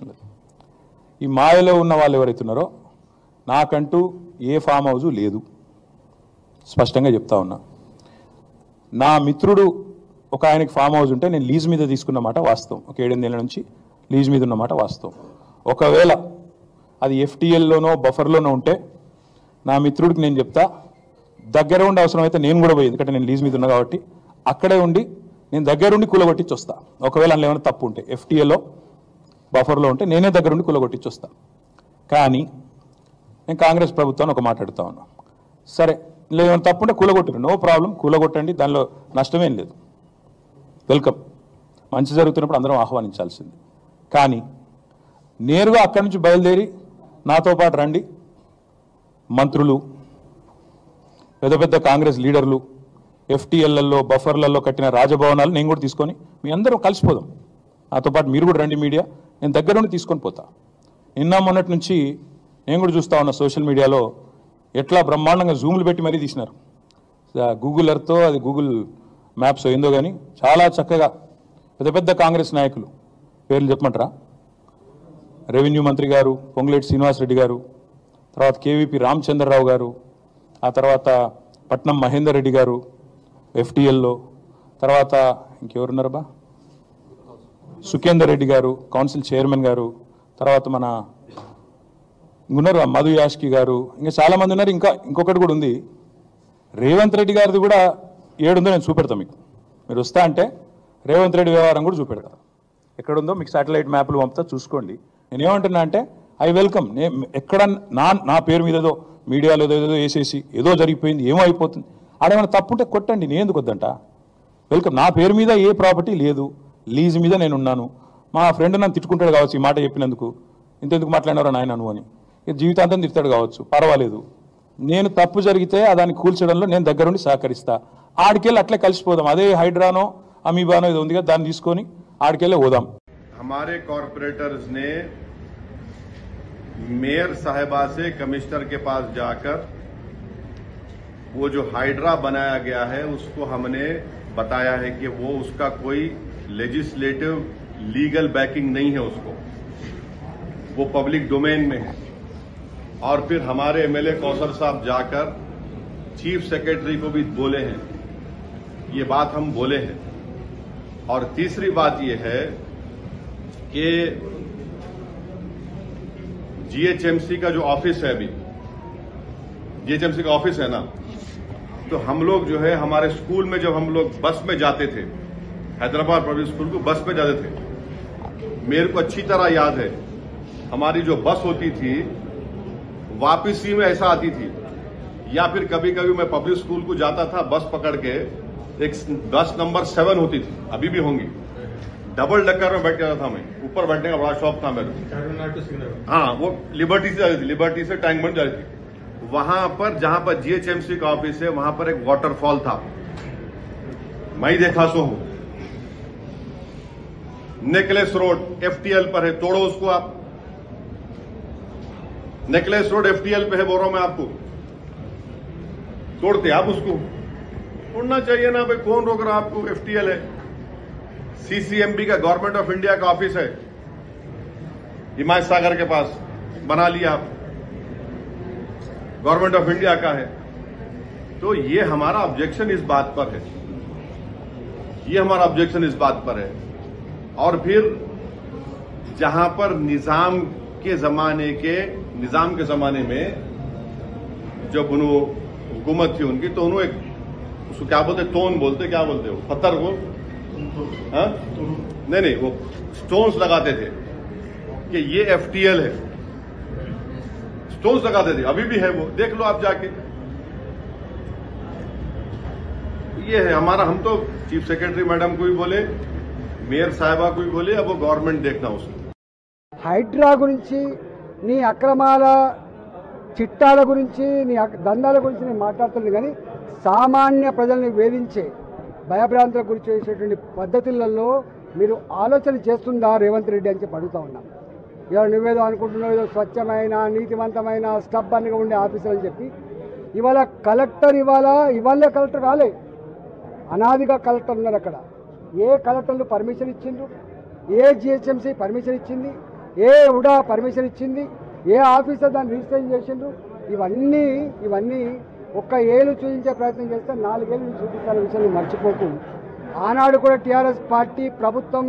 అవసరం లేదు. ఈ మాయలో ఉన్న వాళ్ళు ఎవరైతే ఉన్నారో నాకంటూ ఏ ఫామ్ హౌజు లేదు, స్పష్టంగా చెప్తా ఉన్నా. నా మిత్రుడు ఒక ఆయనకి ఫామ్ హౌస్ ఉంటే నేను లీజ్ మీద తీసుకున్నమాట వాస్తవం. ఒక 7-8 ఏళ్ళ నుంచి లీజ్ మీద ఉన్నమాట వాస్తవం. ఒకవేళ అది ఎఫ్టీఎల్లోనో బఫర్లోనో ఉంటే నా మిత్రుడికి నేను చెప్తా, దగ్గర ఉండి అవసరమైతే నేను కూడా పోయి, ఎందుకంటే నేను లీజ్ మీద ఉన్నా కాబట్టి అక్కడే ఉండి నేను దగ్గరుండి కూలగొట్టించి వస్తా. ఒకవేళ అందులో ఏమైనా తప్పు ఉంటే ఎఫ్టీఏలో బఫర్లో ఉంటే నేనే దగ్గరుండి కూలగొట్టించి వస్తా. కానీ నేను కాంగ్రెస్ ప్రభుత్వాన్ని ఒక మాట అడుగుతా ఉన్నా, సరే ఇలా ఏమైనా తప్పు ఉంటే కూలగొట్టరు, నో ప్రాబ్లం, కూలగొట్టండి, దానిలో నష్టమేం లేదు, వెల్కమ్, మంచి జరుగుతున్నప్పుడు అందరం ఆహ్వానించాల్సింది. కానీ నేరుగా అక్కడి నుంచి బయలుదేరి నాతో పాటు రండి మంత్రులు, పెద్ద పెద్ద కాంగ్రెస్ లీడర్లు, ఎఫ్టీఎల్లలో బఫర్లలో కట్టిన రాజభవనాలు నేను కూడా తీసుకొని మీ అందరం కలిసిపోదాం, నాతో పాటు మీరు కూడా రండి మీడియా, నేను దగ్గర నుండి తీసుకొని పోతా. నిన్న మొన్నటి నుంచి నేను కూడా చూస్తా ఉన్నా సోషల్ మీడియాలో ఎట్లా బ్రహ్మాండంగా జూమ్లు పెట్టి మరీ తీసినారు. గూగుల్ ఎర్త్తో అది గూగుల్ మ్యాప్స్ ఏందో కానీ చాలా చక్కగా పెద్ద పెద్ద కాంగ్రెస్ నాయకులు పేర్లు చెప్పమంటారా, రెవెన్యూ మంత్రి గారు పొంగులేటి శ్రీనివాసరెడ్డి గారు, తర్వాత కేవీపీ రామచంద్రరావు గారు, ఆ తర్వాత పట్నం మహేందర్ రెడ్డి గారు ఎఫ్టీఎల్లో, తర్వాత ఇంకెవరున్నారబ్బా సుఖేందర్ రెడ్డి గారు కౌన్సిల్ చైర్మన్ గారు, తర్వాత మన ఉన్నారు మధు యాష్కి గారు, ఇంకా చాలామంది ఉన్నారు. ఇంకొకటి కూడా ఉంది, రేవంత్ రెడ్డి గారిది కూడా ఏడుందో నేను చూపెడతాను మీకు. మీరు వస్తా అంటే రేవంత్ రెడ్డి వ్యవహారం కూడా చూపెడతా, ఎక్కడుందో మీకు శాటిలైట్ మ్యాప్లు పంపుతా, చూసుకోండి. నేను ఏమంటున్నా అంటే ఐ వెల్కమ్. ఎక్కడ నా పేరు మీద ఏదో మీడియాలో ఏదో వేసేసి ఏదో జరిగిపోయింది ఏమో అయిపోతుంది, ఆడేమైనా తప్పుంటే కొట్టండి, నేను ఎందుకు వద్దంట, వెల్కమ్. నా పేరు మీద ఏ ప్రాపర్టీ లేదు, లీజ్ మీద నేను ఉన్నాను. మా ఫ్రెండ్ నన్ను తిట్టుకుంటాడు కావచ్చు ఈ మాట చెప్పినందుకు, ఇంతెందుకు మాట్లాడినారో నాయన నువ్వు అని, జీవితాంతం తిడతాడు కావచ్చు, పర్వాలేదు. నేను తప్పు జరిగితే దాన్ని కూల్చడంలో నేను దగ్గరుండి సహకరిస్తా. ఆడికెళ్ళి అట్లే కలిసిపోదాం, అదే హైడ్రానో అమీబానో ఏదో ఉంది కదా దాన్ని తీసుకొని ఆడికెళ్ళి పోదాం. हमारे कॉरपोरेटर्स ने मेयर साहिबा से कमिश्नर के पास जाकर वो जो हाइड्रा बनाया गया है उसको हमने बताया है कि वो उसका कोई लेजिस्लेटिव लीगल बैकिंग नहीं है, उसको वो पब्लिक डोमेन में है। और फिर हमारे एमएलए कौसर साहब जाकर चीफ सेक्रेटरी को भी बोले हैं, ये बात हम बोले हैं। और तीसरी बात ये है कि जीएचएमसी का जो ऑफिस है, अभी जीएचएमसी का ऑफिस है ना, तो हम लोग जो है हमारे स्कूल में जब हम लोग बस में जाते थे, हैदराबाद पब्लिक स्कूल को बस में जाते थे, मेरे को अच्छी तरह याद है हमारी जो बस होती थी वापसी में ऐसा आती थी, या फिर कभी कभी मैं पब्लिक स्कूल को जाता था बस पकड़ के, एक बस नंबर 7 होती थी, अभी भी होंगी, डबल डक्कर में बैठ जाता था मैं, ऊपर बैठने का बड़ा शौक था मेरे। हाँ, वो लिबर्टी से जाती थी, लिबर्टी से टैंक बन जाती थी। वहां पर जहां पर जीएचएमसी का ऑफिस है वहां पर एक वाटरफॉल था, मैं ही देखा सो हूं। नेकलेस रोड एफटीएल पर है, तोड़ो उसको आप, नेकलेस रोड एफटीएल पे है, बोल रहा हूं मैं आपको, तोड़ते आप उसको, तोड़ना चाहिए ना भाई, कौन रोक रहा आपको, एफटीएल है। सीसीएमबी का गवर्नमेंट ऑफ इंडिया का ऑफिस है हिमायत सागर के पास, बना लिया आप, गवर्नमेंट ऑफ इंडिया का है। तो ये हमारा ऑब्जेक्शन इस बात पर है, ये हमारा ऑब्जेक्शन इस बात पर है। और फिर जहां पर निजाम के जमाने में जब उन्होंने हुकूमत थी उनकी, तो उन्होंने एक उसको क्या बोलते, तोन बोलते, क्या बोलते हो, पत्थर को, हाँ नहीं वो स्टोन्स लगाते थे कि ये एफटीएल है, स्टोन्स लगाते थे, अभी भी है वो, देख लो आप जाके। ये है हमारा, हम तो चीफ सेक्रेटरी मैडम को भी बोले, मेयर साहिबा को भी बोले, अब वो गवर्नमेंट देखना उसको। హైడ్రా గురించి, నీ అక్రమాల చిట్టాల గురించి, నీ దందాల గురించి నేను మాట్లాడుతున్నాను, కానీ సామాన్య ప్రజల్ని వేధించే భయభ్రాంతులకు గురి చేసేటువంటి పద్ధతులలో మీరు ఆలోచన చేస్తుందా రేవంత్ రెడ్డి అని చెప్పి అడుగుతా ఉన్నాం. ఇవాళ నువ్వేదో అనుకుంటున్నావు, ఏదో స్వచ్ఛమైన నీతివంతమైన స్టబ్బన్గా ఉండే ఆఫీసర్ అని చెప్పి, ఇవాళ కలెక్టర్ ఇవాళ కలెక్టర్ కాలే, అనాదిగా కలెక్టర్ ఉన్నారు అక్కడ. ఏ కలెక్టర్లు పర్మిషన్ ఇచ్చిండ్రు, ఏ జిహెచ్ఎంసీ పర్మిషన్ ఇచ్చింది, ఏ ఉడా పర్మిషన్ ఇచ్చింది, ఏ ఆఫీసర్ దాన్ని రిజిస్ట్రేషన్ చేసిండ్రు, ఇవన్నీ ఒక్క ఏళ్ళు చూపించే ప్రయత్నం చేస్తే 4 ఏళ్ళు చూపించాలనే విషయాన్ని మర్చిపోకు. ఆనాడు కూడా టీఆర్ఎస్ పార్టీ ప్రభుత్వం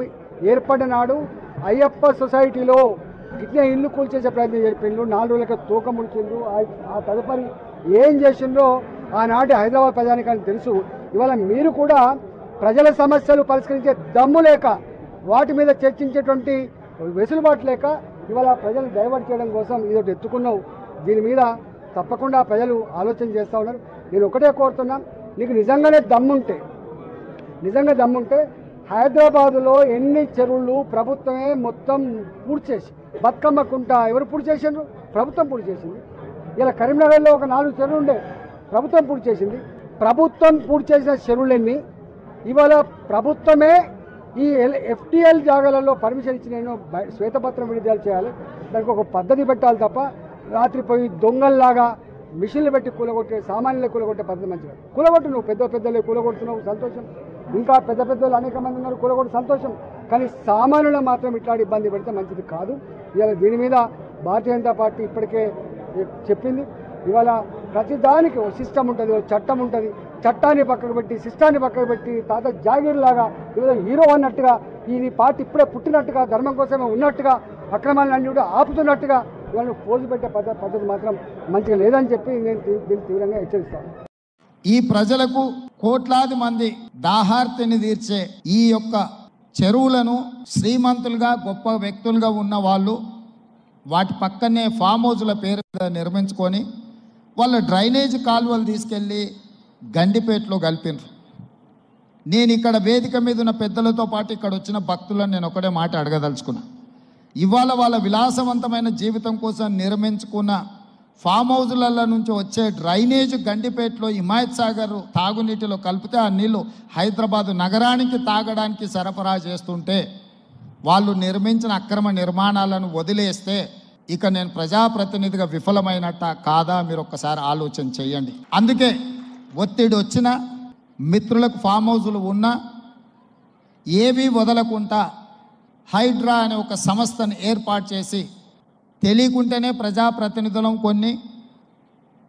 ఏర్పడిన నాడు అయ్యప్ప సొసైటీలో ఇట్లా ఇల్లు కూల్చేసే ప్రయత్నం చేసిండ్రు, 4 రోజులకి తూకం ముడిచిండ్రు. ఆ తదుపరి ఏం చేసిండ్రో ఆనాటి హైదరాబాద్ ప్రజానికానికి తెలుసు. ఇవాళ మీరు కూడా ప్రజల సమస్యలు పరిష్కరించే దమ్ము లేక, వాటి మీద చర్చించేటువంటి వెసులుబాటు లేక ఇవాళ ప్రజలు డైవర్ట్ చేయడం కోసం ఇదొకటి ఎత్తుకున్నావు. దీని మీద తప్పకుండా ప్రజలు ఆలోచన చేస్తూ ఉన్నారు. నేను ఒకటే కోరుతున్నా, నీకు నిజంగా దమ్ముంటే హైదరాబాదులో ఎన్ని చెరువులు ప్రభుత్వమే మొత్తం పూర్తి చేసి, బతుకమ్మ కుంట ఎవరు పూర్తి చేసిండ్రు? ప్రభుత్వం పూర్తి చేసింది. ఇలా కరీంనగర్లో ఒక 4 చెరువులు ఉండే, ప్రభుత్వం పూర్తి చేసింది. ప్రభుత్వం పూర్తి చేసిన చెరువులన్నీ ఇవాళ ప్రభుత్వమే ఈ FTL జాగాలలో పర్మిషన్ ఇచ్చిన శ్వేతపత్రం విడుదల చేయాలి. దానికి ఒక పద్ధతి పెట్టాలి తప్ప రాత్రి పోయి దొంగల్లాగా మిషన్లు పెట్టి కూలగొట్టే, సామాన్యులు కూలగొట్టే పద్ధతి మంచిగా. కూలగొట్టు, నువ్వు పెద్దలే కూలగొడుతున్నావు, సంతోషం. ఇంకా పెద్దలు అనేక మంది ఉన్నారు, కూలగొట్టు, సంతోషం. కానీ సామాన్యులు మాత్రం ఇట్లాంటి ఇబ్బంది పెడితే మంచిది కాదు. ఇవాళ దీని మీద భారతీయ జనతా పార్టీ ఇప్పటికే చెప్పింది. ఇవాళ ప్రతి దానికి ఒక సిస్టమ్ ఉంటుంది, ఒక చట్టం ఉంటుంది. చట్టాన్ని పక్కకు పెట్టి, సిస్టాన్ని పక్కకు పెట్టి, తాత జాగీర్లాగా ఇవాళ హీరో అన్నట్టుగా, ఈ పార్టీ ఇప్పుడే పుట్టినట్టుగా, ధర్మం కోసమే ఉన్నట్టుగా, అక్రమాలన్నీ కూడా ఆపుతున్నట్టుగా ఇవాళ పోజు పెట్టే పద్ధతి మాత్రం మంచిగా లేదని చెప్పి నేను దీన్ని తీవ్రంగా హెచ్చరిస్తాను. ఈ ప్రజలకు కోట్లాది మంది దాహార్తిని తీర్చే ఈ యొక్క చెరువులను శ్రీమంతులుగా గొప్ప వ్యక్తులుగా ఉన్న వాళ్ళు వాటి పక్కనే ఫామ్ హౌజ్ల పేరు నిర్మించుకొని వాళ్ళ డ్రైనేజ్ కాలువలు తీసుకెళ్ళి గండిపేటలో కలిపినారు. నేను ఇక్కడ వేదిక మీద ఉన్న పెద్దలతో పాటు ఇక్కడ వచ్చిన భక్తులను నేను ఒకటే మాట అడగదలుచుకున్నా. ఇవాళ వాళ్ళ విలాసవంతమైన జీవితం కోసం నిర్మించుకున్న ఫామ్ హౌజులలో నుంచి వచ్చే డ్రైనేజ్ గండిపేటలో హిమాయత్ సాగర్ తాగునీటిలో కలిపితే ఆ నీళ్లు హైదరాబాద్ నగరానికి తాగడానికి సరఫరా చేస్తుంటే వాళ్ళు నిర్మించిన అక్రమ నిర్మాణాలను వదిలేస్తే ఇక నేను ప్రజాప్రతినిధిగా విఫలమైనట్ట కాదా మీరు ఒక్కసారి ఆలోచన చేయండి. అందుకే ఒత్తిడి వచ్చిన మిత్రులకు ఫామ్ హౌజులు ఉన్నా ఏవి వదలకుండా హైడ్రా అనే ఒక సంస్థను ఏర్పాటు చేసి తెలియకుంటేనే ప్రజాప్రతినిధులం కొన్ని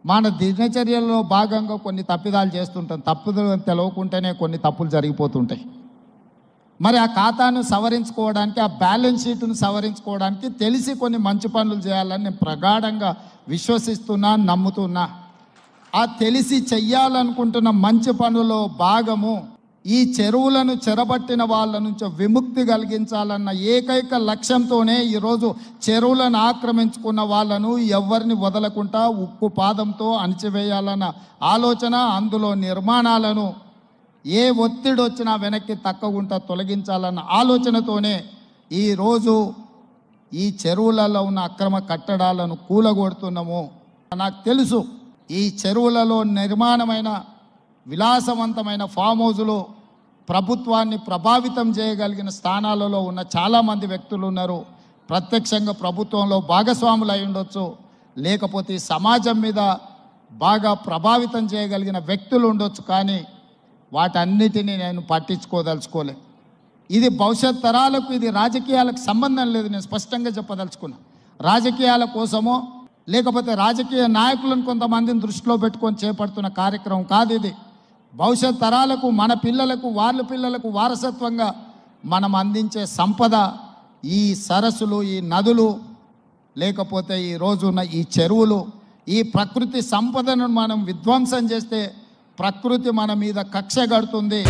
మన దినచర్యల్లో భాగంగా కొన్ని తప్పిదాలు చేస్తుంటాం. తప్పుదలు తెలవకుంటేనే కొన్ని తప్పులు జరిగిపోతుంటాయి. మరి ఆ ఖాతాను సవరించుకోవడానికి, ఆ బ్యాలెన్స్ షీట్ను సవరించుకోవడానికి తెలిసి కొన్ని మంచి పనులు చేయాలని నేను ప్రగాఢంగా విశ్వసిస్తున్నా, నమ్ముతున్నా. ఆ తెలిసి చెయ్యాలనుకుంటున్న మంచి పనుల్లో భాగము ఈ చెరువులను చెరబట్టిన వాళ్ళ నుంచి విముక్తి కలిగించాలన్న ఏకైక లక్ష్యంతోనే ఈరోజు చెరువులను ఆక్రమించుకున్న వాళ్ళను ఎవరిని వదలకుండా ఉక్కు పాదంతో అణిచివేయాలన్న ఆలోచన, అందులో నిర్మాణాలను ఏ ఒత్తిడి వచ్చినా వెనక్కి తక్కకుండా తొలగించాలన్న ఆలోచనతోనే ఈరోజు ఈ చెరువులలో ఉన్న అక్రమ కట్టడాలను కూలగొడుతున్నాము. నాకు తెలుసు ఈ చెరువులలో నిర్మాణమైన విలాసవంతమైన ఫామ్ హౌజులు ప్రభుత్వాన్ని ప్రభావితం చేయగలిగిన స్థానాలలో ఉన్న చాలామంది వ్యక్తులు ఉన్నారు. ప్రత్యక్షంగా ప్రభుత్వంలో భాగస్వాములు అయి ఉండొచ్చు, లేకపోతే సమాజం మీద బాగా ప్రభావితం చేయగలిగిన వ్యక్తులు ఉండొచ్చు. కానీ వాటన్నిటినీ నేను పట్టించుకోదలుచుకోలే. ఇది భవిష్యత్ తరాలకు, ఇది రాజకీయాలకు సంబంధం లేదు. నేను స్పష్టంగా చెప్పదలుచుకున్నా. రాజకీయాల కోసమో లేకపోతే రాజకీయ నాయకులను కొంతమందిని దృష్టిలో పెట్టుకొని చేపడుతున్న కార్యక్రమం కాదు ఇది. భవిష్యత్ తరాలకు, మన పిల్లలకు, వాళ్ళ పిల్లలకు వారసత్వంగా మనం అందించే సంపద ఈ సరస్సులు, ఈ నదులు, లేకపోతే ఈ రోజున్న ఈ చెరువులు. ఈ ప్రకృతి సంపదను మనం విధ్వంసం చేస్తే ప్రకృతి మన మీద కక్ష కడుతుంది.